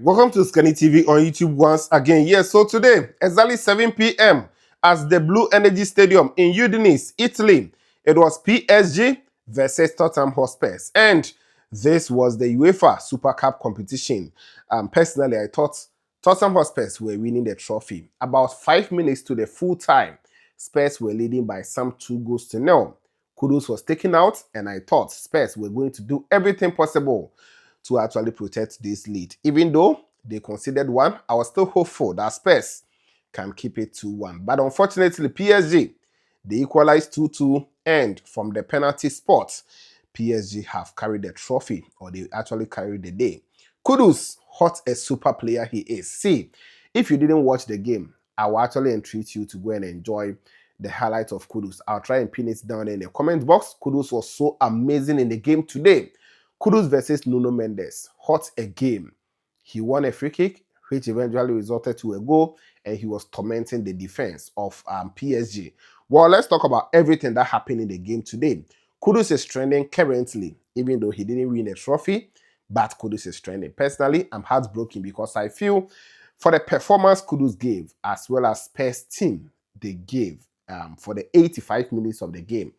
Welcome to Scanny TV on YouTube once again. Yes, so today, exactly 7 p.m. at the Blue Energy Stadium in Udine, Italy, it was PSG versus Tottenham Hotspurs. And this was the UEFA Super Cup competition. Personally, I thought Tottenham Hotspurs were winning the trophy. About 5 minutes to the full time, Spurs were leading by some 2-0. Kudus was taken out, and I thought Spurs were going to do everything possible to actually protect this lead. Even though they conceded one, I was still hopeful that Spurs can keep it 2-1. But unfortunately, PSG, they equalized 2-2, and from the penalty spot, PSG have carried the trophy, or they actually carried the day. Kudus, what a super player he is. See, if you didn't watch the game, I will actually entreat you to go and enjoy the highlight of Kudus. I'll try and pin it down in the comment box. Kudus was so amazing in the game today. Kudus versus Nuno Mendes. What a game. He won a free kick, which eventually resulted to a goal, and he was tormenting the defense of PSG. Well, let's talk about everything that happened in the game today. Kudus is trending currently, even though he didn't win a trophy, but Kudus is trending. Personally, I'm heartbroken because I feel for the performance Kudus gave, as well as Spurs team they gave for the 85 minutes of the game,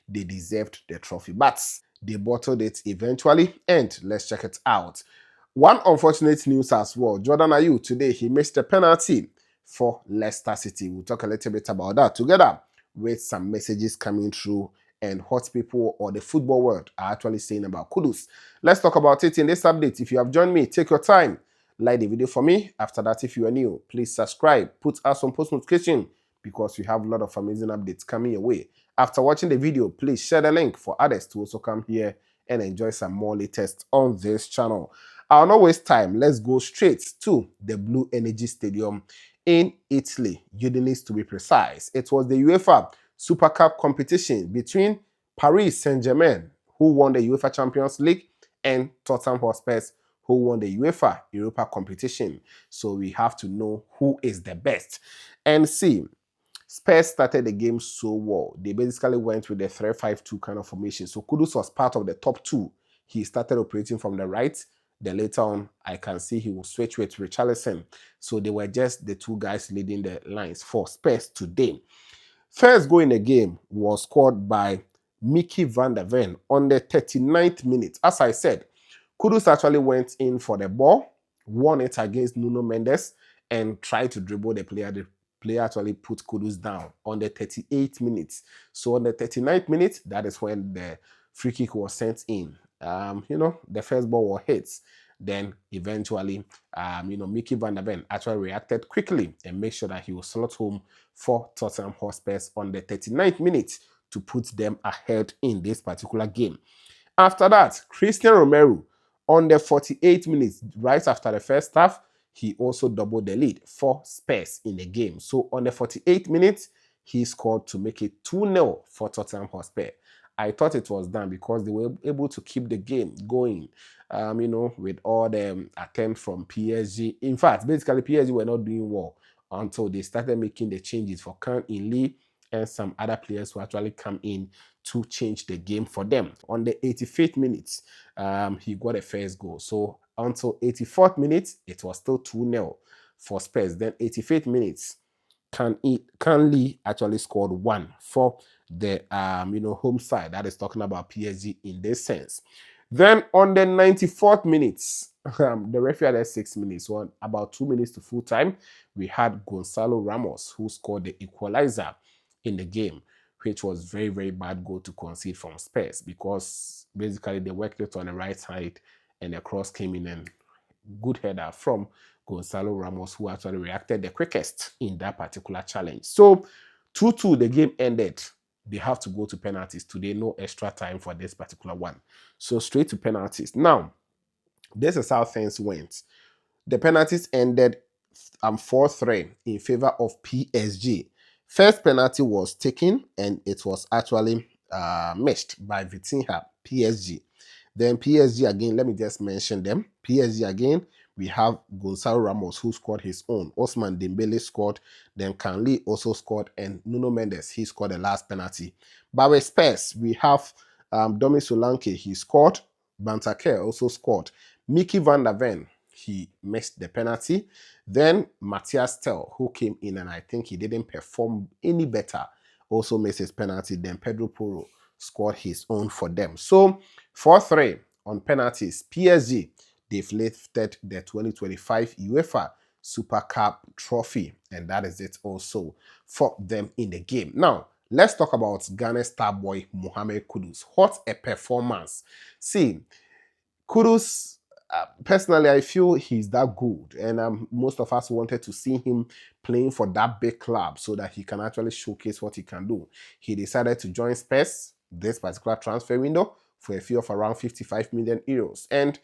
they deserved the trophy. But they bottled it eventually, and let's check it out. One unfortunate news as well. Jordan Ayew today, he missed a penalty for Leicester City. We'll talk a little bit about that together with some messages coming through and what people or the football world are actually saying about Kudus. Let's talk about it in this update. If you have joined me, take your time, like the video for me. After that, if you are new, please subscribe, put us on post notification because we have a lot of amazing updates coming your way. After watching the video, please share the link for others to also come here and enjoy some more latest on this channel. I'll not waste time. Let's go straight to the Blue Energy Stadium in Italy, Udine to be precise. It was the UEFA Super Cup competition between Paris Saint-Germain, who won the UEFA Champions League, and Tottenham Hotspurs, who won the UEFA Europa competition. So we have to know who is the best. And see, Spurs started the game so well. They basically went with the 3-5-2 kind of formation. So Kudus was part of the top two. He started operating from the right. Then later on, I can see he will switch with Richarlison. So they were just the two guys leading the lines for Spurs today. First goal in the game was scored by Mickey van der Ven on the 39th minute. As I said, Kudus actually went in for the ball, won it against Nuno Mendes, and tried to dribble the player. The player actually put Kudus down on the 38th minute. So on the 39th minute, that is when the free kick was sent in. The first ball was hit. Then eventually, Mickey van der Ven actually reacted quickly and made sure that he was slot home for Tottenham Hotspurs on the 39th minute to put them ahead in this particular game. After that, Christian Romero on the 48th minutes, right after the first half, he also doubled the lead for Spurs in the game. So on the 48th minute, he scored to make it 2-0 for Tottenham Hotspur. I thought it was done because they were able to keep the game going, with all the attempts from PSG. In fact, basically, PSG were not doing well until they started making the changes for Khan In Lee and some other players who actually come in to change the game for them. On the 85th minute, he got a first goal. So until 84th minute, it was still 2-0 for Spurs. Then 85th minutes, Khan Lee actually scored one for the home side. That is talking about PSG in this sense. Then on the 94th minutes, the referee had 6 minutes. So about 2 minutes to full time, we had Gonzalo Ramos who scored the equalizer in the game, which was very, very bad goal to concede from Spurs because basically they worked it on the right side and the cross came in and good header from Gonzalo Ramos, who actually reacted the quickest in that particular challenge. So 2-2, the game ended. They have to go to penalties today. No extra time for this particular one. So straight to penalties. Now, this is how things went. The penalties ended 4-3 in favor of PSG. First penalty was taken and it was actually missed by Vitinha, PSG. Then PSG again, let me just mention them. PSG again, we have Gonzalo Ramos who scored his own. Ousmane Dembele scored. Then Khan Lee also scored. And Nuno Mendes, he scored the last penalty. But with Spurs, we have Domi Solanke, he scored. Bentancur also scored. Mickey van der Ven, he missed the penalty. Then Matthias Tel, who came in and I think he didn't perform any better, also missed his penalty. Then Pedro Porro scored his own for them. So 4-3 on penalties. PSG, they've lifted the 2025 UEFA Super Cup trophy, and that is it also for them in the game. Now, let's talk about Ghana's star boy Mohammed Kudus. What a performance. See, Kudus, personally, I feel he's that good, and most of us wanted to see him playing for that big club so that he can actually showcase what he can do. He decided to join Spurs this particular transfer window for a fee of around 55 million euros, and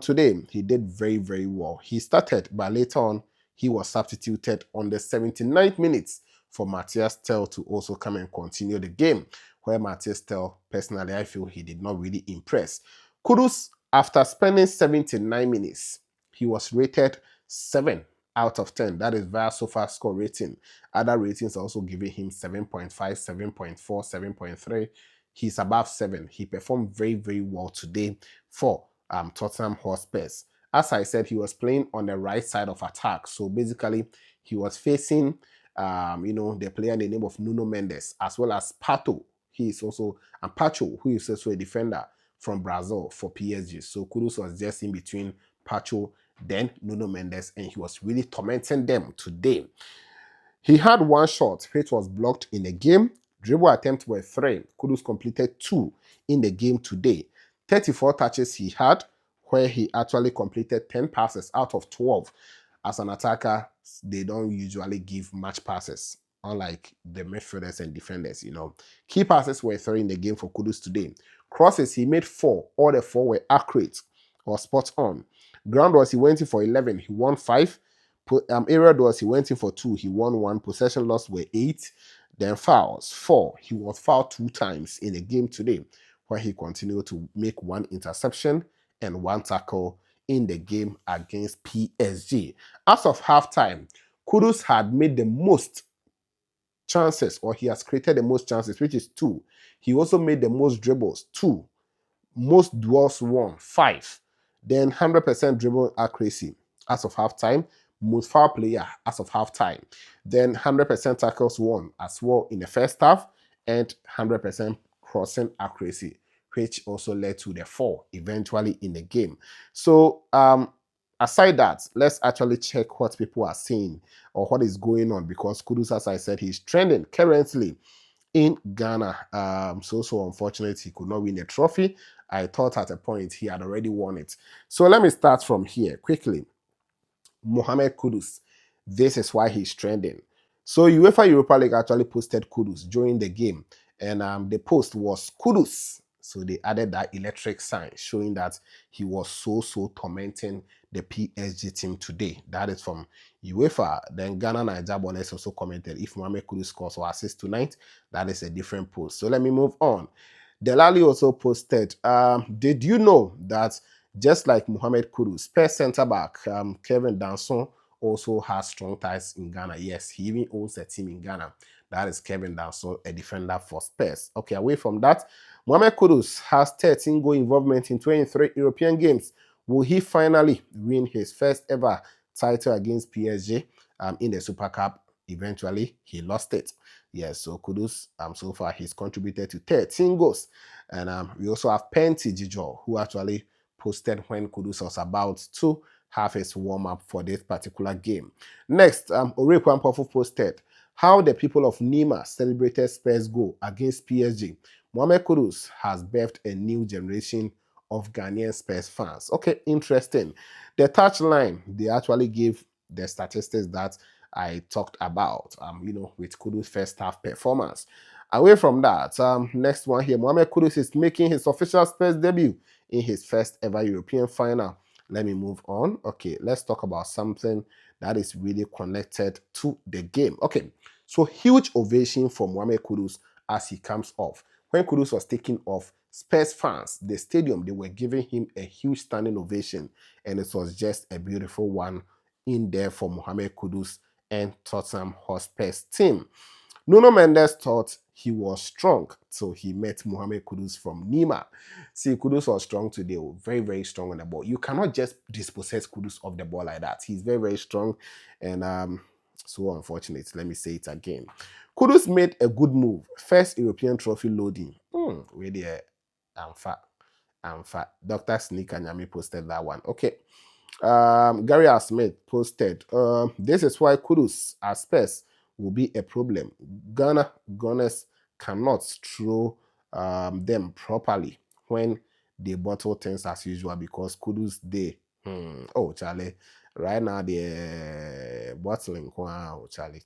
today he did very, very well. He started, but later on he was substituted on the 79th minutes for Matthias Tel to also come and continue the game, where Matthias Tel, personally, I feel he did not really impress. Kudus, after spending 79 minutes, he was rated 7 out of 10. That is via SofaScore rating. Other ratings are also giving him 7.5, 7.4, 7.3. He's above 7. He performed very, very well today for Tottenham Hotspurs. As I said, he was playing on the right side of attack. So basically, he was facing, the player in the name of Nuno Mendes, as well as Pato. He is also, and Pacho, who is also a defender from Brazil for PSG. So Kudus was just in between Pacho, then Nuno Mendes, and he was really tormenting them today. He had one shot, which was blocked in the game. Dribble attempts were 3. Kudus completed 2 in the game today. 34 touches he had, where he actually completed 10 passes out of 12. As an attacker, they don't usually give much passes, unlike the midfielders and defenders, Key passes were 3 in the game for Kudus today. Crosses, he made 4. All the 4 were accurate or spot on. Ground was he went in for 11. He won 5. Area was he went in for 2. He won 1. Possession loss were 8. Then fouls, 4. He was fouled 2 times in the game today, where he continued to make 1 interception and 1 tackle in the game against PSG. As of halftime, Kudus had made the most chances, or he has created the most chances, which is 2. He also made the most dribbles, 2. Most duels won, 5. Then 100% dribble accuracy as of halftime. Most foul player as of halftime. Then 100% tackles won as well in the first half, and 100% crossing accuracy, which also led to the 4 eventually in the game. So aside that, let's actually check what people are saying or what is going on, because Kudus, as I said, he's trending currently in Ghana. So unfortunately, he could not win the trophy. I thought at a point he had already won it. So let me start from here quickly. Mohammed Kudus. This is why he's trending. So UEFA Europa League actually posted Kudus during the game, and the post was Kudus. So they added that electric sign showing that he was so tormenting the PSG team today. That is from UEFA. Then Ghana Naija Bonnet also commented, if Mohammed Kudus scores or assists tonight, that is a different post. So let me move on. Delali also posted, did you know that just like Mohammed Kudus, Spurs centre-back Kevin Danson also has strong ties in Ghana? Yes, he even owns a team in Ghana. That is Kevin Danson, a defender for Spurs. Okay, away from that, Mohammed Kudus has 13 goal involvement in 23 European games. Will he finally win his first ever title against PSG in the Super Cup? Eventually, he lost it. Yes, so Kudus, so far he's contributed to 13 goals. And we also have Penty Jijo, who actually posted when Kudus was about to have his warm-up for this particular game. Next, Orekwan Pofu posted how the people of Nima celebrated Spurs' goal against PSG. Mohammed Kudus has birthed a new generation of Ghanaian Spurs fans. Okay, interesting. The touchline, they actually gave the statistics that I talked about, with Kudus' first half performance. Away from that, next one here, Mohammed Kudus is making his official Spurs debut in his first ever European final. Let me move on. Okay, let's talk about something that is really connected to the game. Okay, so huge ovation for Mohammed Kudus as he comes off. When Kudus was taking off, Spurs fans, the stadium, they were giving him a huge standing ovation, and it was just a beautiful one in there for Mohammed Kudus and Tottenham Hotspur's team. Nuno Mendes thought he was strong, so he met Mohammed Kudus from Nima. See, Kudus was strong today, very, very strong on the ball. You cannot just dispossess Kudus of the ball like that. He's very, very strong, and so unfortunate. Let me say it again. Kudus made a good move. First European trophy loading. Where there, I'm fat. Dr. Sneak and Yami posted that one. Okay. Gary R. Smith posted, this is why Kudus as Spurs will be a problem. Gunners cannot throw them properly when they bottle things as usual because Kudus they oh Charlie right now they're bottling. Wow, Charlie.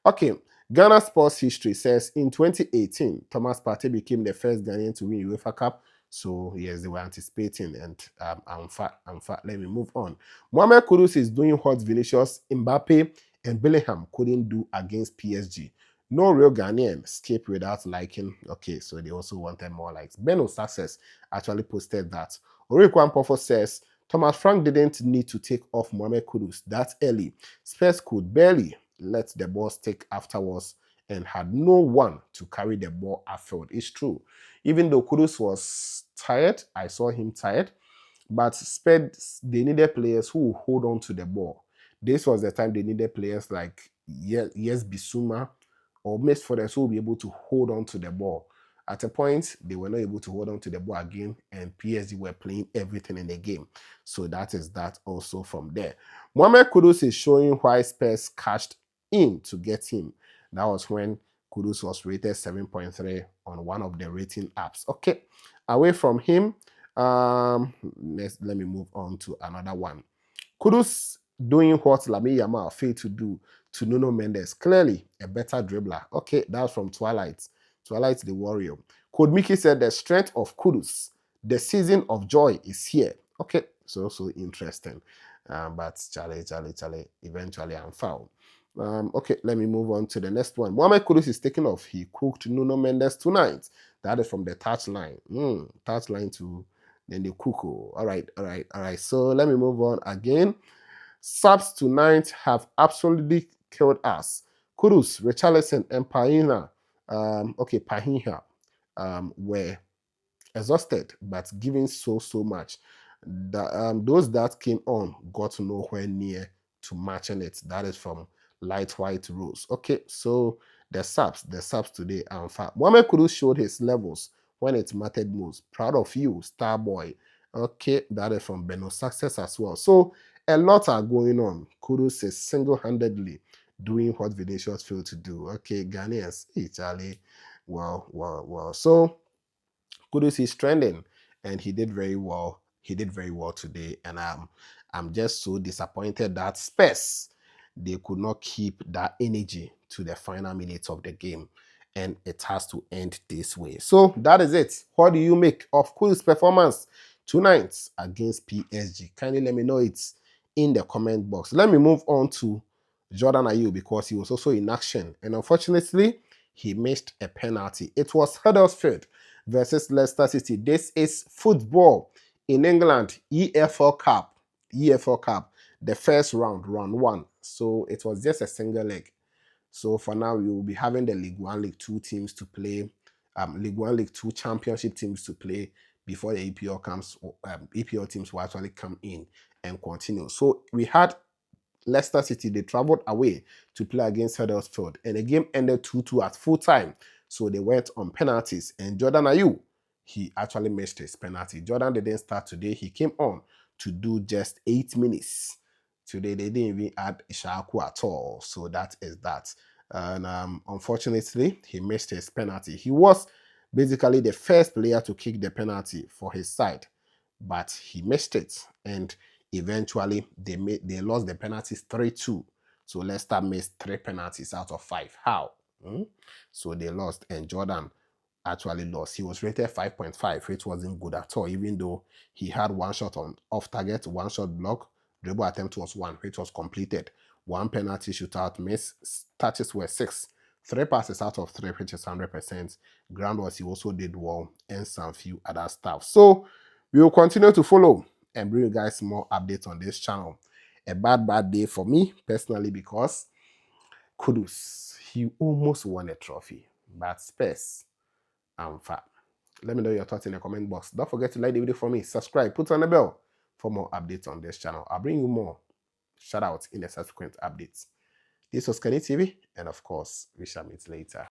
Okay, Ghana sports history says in 2018 Thomas Partey became the first Ghanaian to win UEFA Cup. So yes, they were anticipating, and I'm fat. Let me move on. Mohammed Kudus is doing what Vinicius, Mbappe, and Bellingham couldn't do against PSG. No real Ghanaian escape without liking. Okay, so they also wanted more likes. Beno Success actually posted that. Orikwan Pofo says Thomas Frank didn't need to take off Mohammed Kudus that early. Spurs could barely let the ball stick afterwards and had no one to carry the ball upfield. It's true. Even though Kudus was tired, I saw him tired, but Spurs, they needed players who would hold on to the ball. This was the time they needed players like Yes Bissouma or Miss Forest who will be able to hold on to the ball. At a point, they were not able to hold on to the ball again, and PSG were playing everything in the game. So that is that also from there. Mohamed Kudus is showing why Spurs cashed in to get him. That was when Kudus was rated 7.3 on one of the rating apps. Okay, away from him, let me move on to another one. Kudus doing what Lamine Yamal failed to do to Nuno Mendes. Clearly a better dribbler. Okay, that's from Twilight the Warrior. Code Mickey said the strength of Kudus, the season of joy is here. Okay, so interesting. But Charlie, eventually I'm foul. Okay, let me move on to the next one. Mohammed Kudus is taking off. He cooked Nuno Mendes tonight. That is from the touchline. Touchline to then the cuckoo. All right. So let me move on again. Subs tonight have absolutely killed us. Kudus, Richarlison, and Pahinha. Pahinha were exhausted, but giving so much. Those that came on got nowhere near to matching it. That is from Light White Rose. Okay, so the subs today are in fact. Mohammed Kudus showed his levels when it mattered most. Proud of you, star boy. Okay, that is from Beno Success as well. So a lot are going on. Kudus is single-handedly doing what Vinicius failed to do. Okay, Ghanaians, hey Charlie. Well. So Kudus is trending, and he did very well. He did very well today, and I'm just so disappointed that Spurs, they could not keep that energy to the final minutes of the game, and it has to end this way. So that is it. What do you make of Kudus' performance tonight against PSG? Kindly let me know it in the comment box. Let me move on to Jordan Ayew because he was also in action, and unfortunately, he missed a penalty. It was Huddersfield versus Leicester City. This is football in England, EFL Cup, the first round 1. So it was just a single leg. So for now, we will be having the League 1, League 2 teams to play, League 1, League 2 championship teams to play before the EPL comes. EPL teams will actually come in and continue. So we had Leicester City, they traveled away to play against Huddersfield, and the game ended 2-2 at full time. So they went on penalties, and Jordan Ayew, he actually missed his penalty. Jordan didn't start today. He came on to do just 8 minutes. Today, they didn't even add Ishaku at all. So that is that. And unfortunately, he missed his penalty. He was basically the first player to kick the penalty for his side, but he missed it. And eventually, they lost the penalties 3-2. So Leicester missed 3 penalties out of 5. How? So they lost, and Jordan actually lost. He was rated 5.5, which wasn't good at all, even though he had 1 shot on off target, 1 shot block, dribble attempt was 1, which was completed. 1 penalty shootout miss, touches were 6, 3 passes out of 3, which is 100%. Ground was he also did well, and some few other stuff. So we will continue to follow and bring you guys more updates on this channel. A bad day for me personally because Kudus, he almost won a trophy, but Spurs and fat. Let me know your thoughts in the comment box. Don't forget to like the video for me, subscribe, put on the bell for more updates on this channel. I'll bring you more shout outs in the subsequent updates. This was Kenny TV, and of course, we shall meet later.